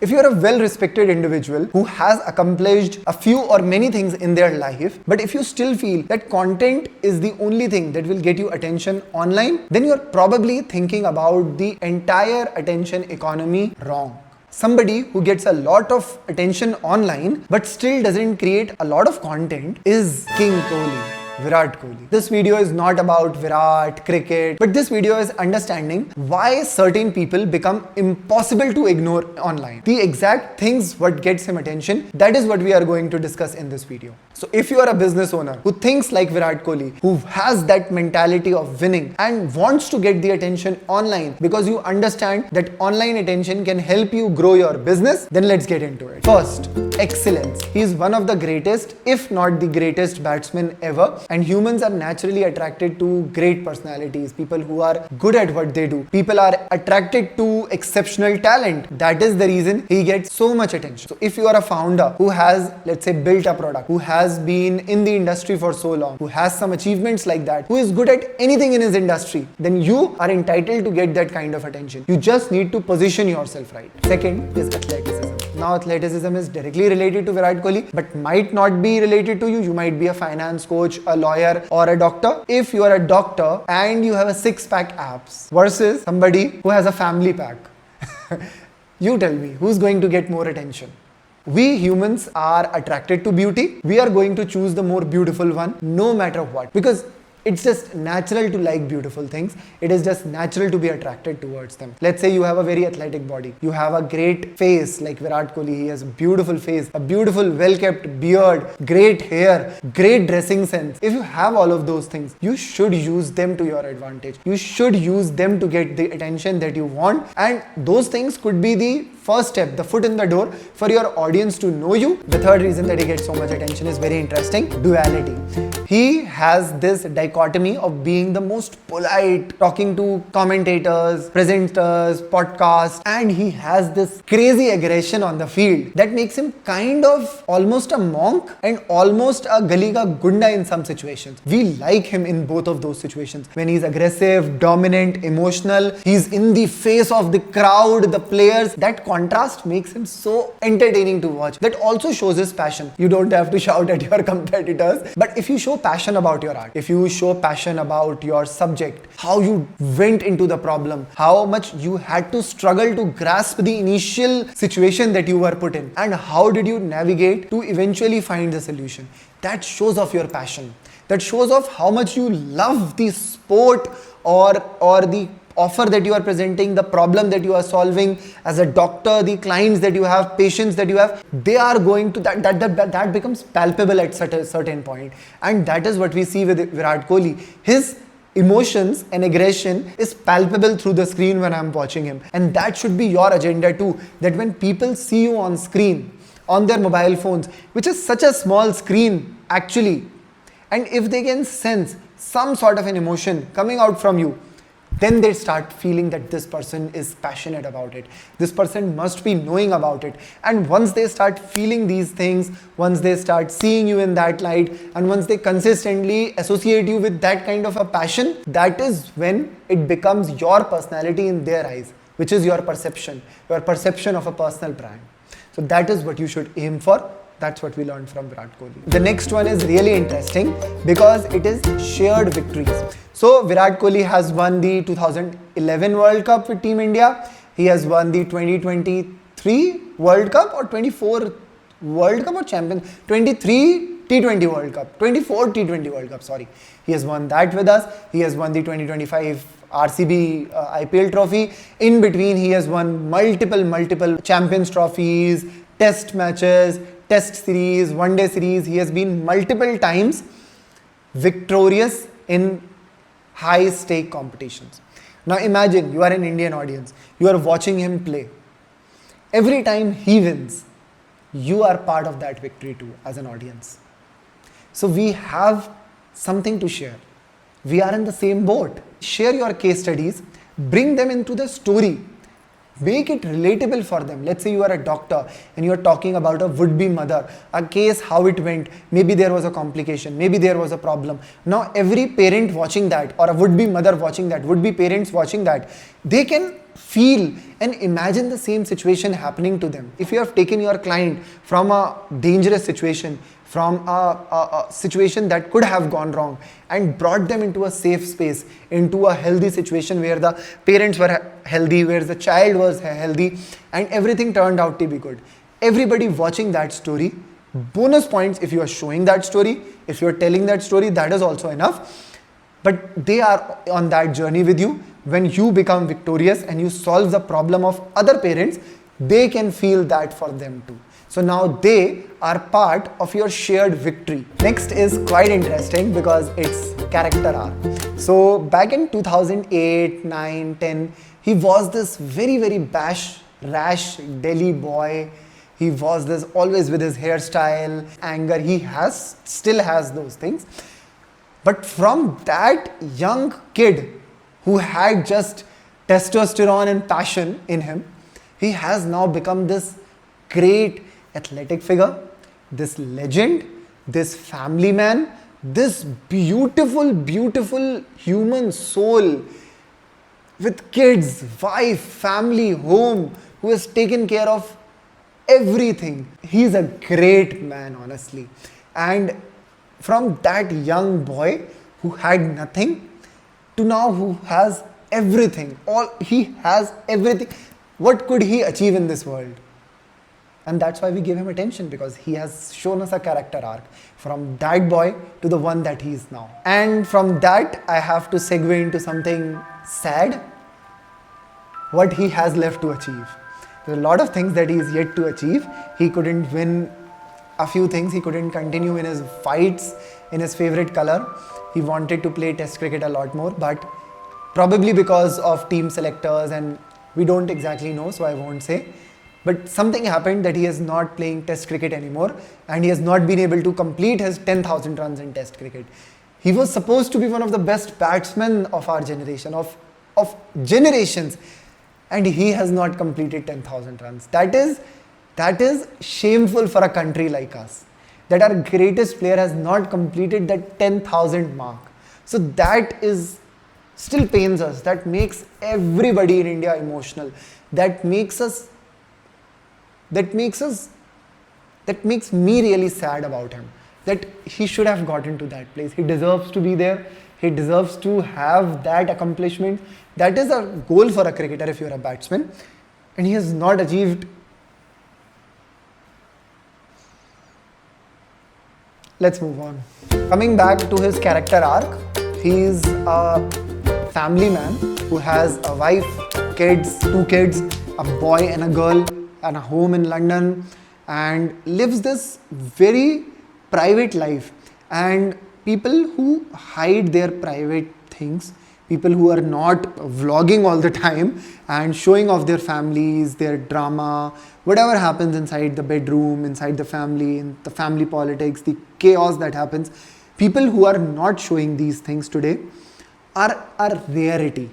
If you're a well-respected individual who has accomplished a few or many things in their life, but if you still feel that content is the only thing that will get you attention online, then you're probably thinking about the entire attention economy wrong. Somebody who gets a lot of attention online but still doesn't create a lot of content is King Kohli. Virat Kohli. This video is not about Virat, cricket, but this video is understanding why certain people become impossible to ignore online. The exact things what gets him attention, that is what we are going to discuss in this video. So if you are a business owner who thinks like Virat Kohli, who has that mentality of winning and wants to get the attention online because you understand that online attention can help you grow your business, then let's get into it. First, excellence. He is one of the greatest, if not the greatest batsman ever. And humans are naturally attracted to great personalities, people who are good at what they do. People are attracted to exceptional talent. That is the reason he gets so much attention. So if you are a founder who has, let's say, built a product, who has been in the industry for so long, who has some achievements like that, who is good at anything in his industry, then you are entitled to get that kind of attention. You just need to position yourself right. Second is athleticism. Now, athleticism is directly related to Virat Kohli, but might not be related to you. You might be a finance coach, a lawyer, or a doctor. If you are a doctor and you have a six-pack abs versus somebody who has a family pack, you tell me, who's going to get more attention? We humans are attracted to beauty. We are going to choose the more beautiful one, no matter what, because it's just natural to like beautiful things. It is just natural to be attracted towards them. Let's say you have a very athletic body. You have a great face like Virat Kohli. He has a beautiful face, a beautiful well-kept beard, great hair, great dressing sense. If you have all of those things, you should use them to your advantage. You should use them to get the attention that you want. And those things could be the first step, the foot in the door for your audience to know you. The third reason that he gets so much attention is very interesting: duality. He has this dichotomy of being the most polite, talking to commentators, presenters, podcasts, and he has this crazy aggression on the field that makes him kind of almost a monk and almost a gali ka gunda in some situations. We like him in both of those situations. When he's aggressive, dominant, emotional, he's in the face of the crowd, the players. That contrast makes him so entertaining to watch. That also shows his passion. You don't have to shout at your competitors, but if you show passion about your art, if you show passion about your subject, how you went into the problem, how much you had to struggle to grasp the initial situation that you were put in, and how did you navigate to eventually find the solution, that shows off your passion. That shows off how much you love the sport or the offer that you are presenting, the problem that you are solving as a doctor, the clients that you have, patients that you have. They are going to that becomes palpable at a certain point, and that is what we see with Virat Kohli. His emotions and aggression is palpable through the screen when I'm watching him, and that should be your agenda too. That when people see you on screen, on their mobile phones, which is such a small screen actually, and if they can sense some sort of an emotion coming out from you, then they start feeling that this person is passionate about it. This person must be knowing about it. And once they start feeling these things, once they start seeing you in that light, and once they consistently associate you with that kind of a passion, that is when it becomes your personality in their eyes, which is your perception of a personal brand. So that is what you should aim for. That's what we learned from Virat Kohli. The next one is really interesting because it is shared victories. So Virat Kohli has won the 2011 World Cup with Team India. He has won the 2023 World Cup or 24 World Cup or Champion 23 T20 World Cup, 24 T20 World Cup, sorry. He has won that with us. He has won the 2025 RCB IPL trophy. In between, he has won multiple Champions trophies, test matches, test series, one-day series. He has been multiple times victorious in high-stake competitions. Now imagine you are an Indian audience. You are watching him play. Every time he wins, you are part of that victory too as an audience. So we have something to share. We are in the same boat. Share your case studies, bring them into the story. Make it relatable for them. Let's say you are a doctor and you're talking about a would-be mother, a case, how it went. Maybe there was a complication, maybe there was a problem. Now every parent watching that, or a would-be mother watching that, would-be parents watching that, they can feel and imagine the same situation happening to them. If you have taken your client from a dangerous situation, from a situation that could have gone wrong, and brought them into a safe space, into a healthy situation where the parents were healthy, where the child was healthy, and everything turned out to be good. Everybody watching that story, bonus points if you are showing that story, if you are telling that story, that is also enough. But they are on that journey with you. When you become victorious and you solve the problem of other parents, they can feel that for them too. So now they are part of your shared victory. Next is quite interesting because it's character arc. So back in 2008, 9, 10, he was this very, very rash Delhi boy. He was this always with his hairstyle, anger. He still has those things. But from that young kid who had just testosterone and passion in him, he has now become this great athletic figure, this legend, this family man, this beautiful, beautiful human soul with kids, wife, family, home, who has taken care of everything. He's a great man, honestly. And from that young boy who had nothing to now who has everything, he has everything. What could he achieve in this world? And that's why we give him attention, because he has shown us a character arc from that boy to the one that he is now. And from that, I have to segue into something sad. What he has left to achieve. There are a lot of things that he is yet to achieve. He couldn't win a few things. He couldn't continue in his fights in his favorite color. He wanted to play test cricket a lot more, but probably because of team selectors, and we don't exactly know, so I won't say. But something happened that he is not playing test cricket anymore, and he has not been able to complete his 10,000 runs in test cricket. He was supposed to be one of the best batsmen of our generation, of generations, and he has not completed 10,000 runs. That is shameful for a country like us, that our greatest player has not completed that 10,000 mark. So that is still pains us. That makes everybody in India emotional. That makes me really sad about him, that he should have gotten to that place. He deserves to be there. He deserves to have that accomplishment. That is a goal for a cricketer if you're a batsman, and he has not achieved. Let's move on. Coming back to his character arc, he's a family man who has a wife, kids, 2 kids, a boy and a girl, and a home in London, and lives this very private life. And people who hide their private things, people who are not vlogging all the time and showing off their families, their drama, whatever happens inside the bedroom, inside the family, in the family politics, the chaos that happens, people who are not showing these things today are a rarity.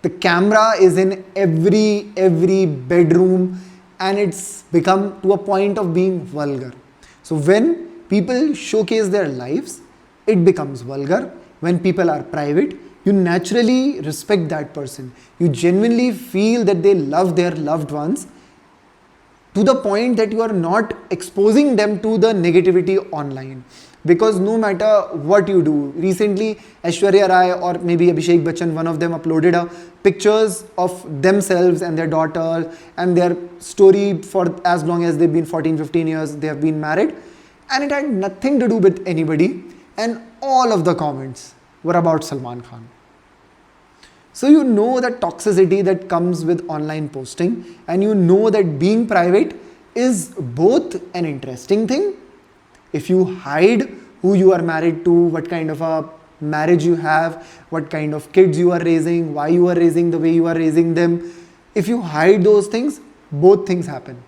The camera is in every bedroom, and it's become to a point of being vulgar. So when people showcase their lives, it becomes vulgar. When people are private, you naturally respect that person. You genuinely feel that they love their loved ones, to the point that you are not exposing them to the negativity online. Because no matter what you do, recently Aishwarya Rai or maybe Abhishek Bachchan, one of them uploaded pictures of themselves and their daughter and their story for as long as they've been 14-15 years they have been married, and it had nothing to do with anybody, and all of the comments were about Salman Khan. So you know the toxicity that comes with online posting, and you know that being private is both an interesting thing. If you hide who you are married to, what kind of a marriage you have, what kind of kids you are raising, why you are raising the way you are raising them, if you hide those things, both things happen.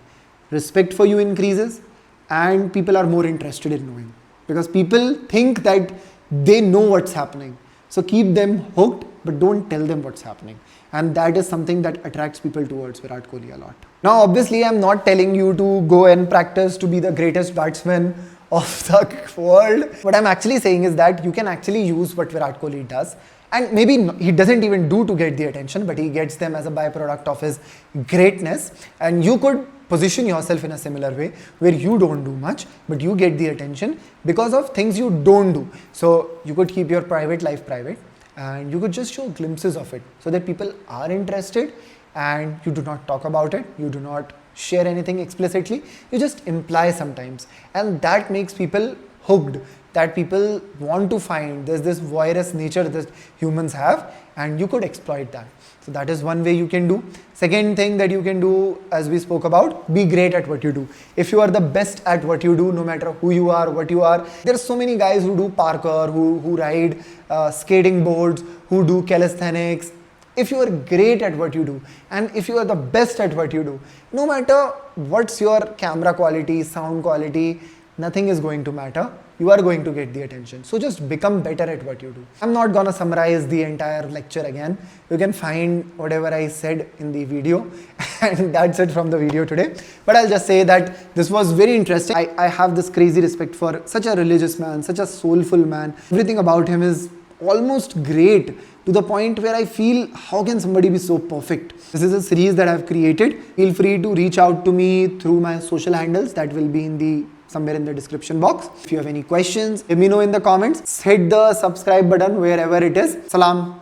Respect for you increases, and people are more interested in knowing, because people think that they know what's happening. So keep them hooked, but don't tell them what's happening. And that is something that attracts people towards Virat Kohli a lot. Now, obviously, I'm not telling you to go and practice to be the greatest batsman of the world. What I'm actually saying is that you can actually use what Virat Kohli does. And maybe he doesn't even do to get the attention, but he gets them as a byproduct of his greatness. And you could position yourself in a similar way where you don't do much, but you get the attention because of things you don't do. So you could keep your private life private, and you could just show glimpses of it so that people are interested, and you do not talk about it, you do not share anything explicitly, you just imply sometimes, and that makes people hooked, that people want to find. There's this voyeurs nature that humans have, and you could exploit that. So that is one way you can do. Second thing that you can do, as we spoke about, be great at what you do. If you are the best at what you do, no matter who you are, what you are, there are so many guys who do parkour, who ride skating boards, who do calisthenics. If you are great at what you do, and if you are the best at what you do, no matter what's your camera quality, sound quality, nothing is going to matter. You are going to get the attention. So just become better at what you do. I'm not gonna summarize the entire lecture again. You can find whatever I said in the video, and that's it from the video today. But I'll just say that this was very interesting. I have this crazy respect for such a religious man, such a soulful man. Everything about him is almost great, to the point where I feel, how can somebody be so perfect? This is a series that I've created. Feel free to reach out to me through my social handles that will be somewhere in the description box. If you have any questions, let me know in the comments. Hit the subscribe button wherever it is. Salam.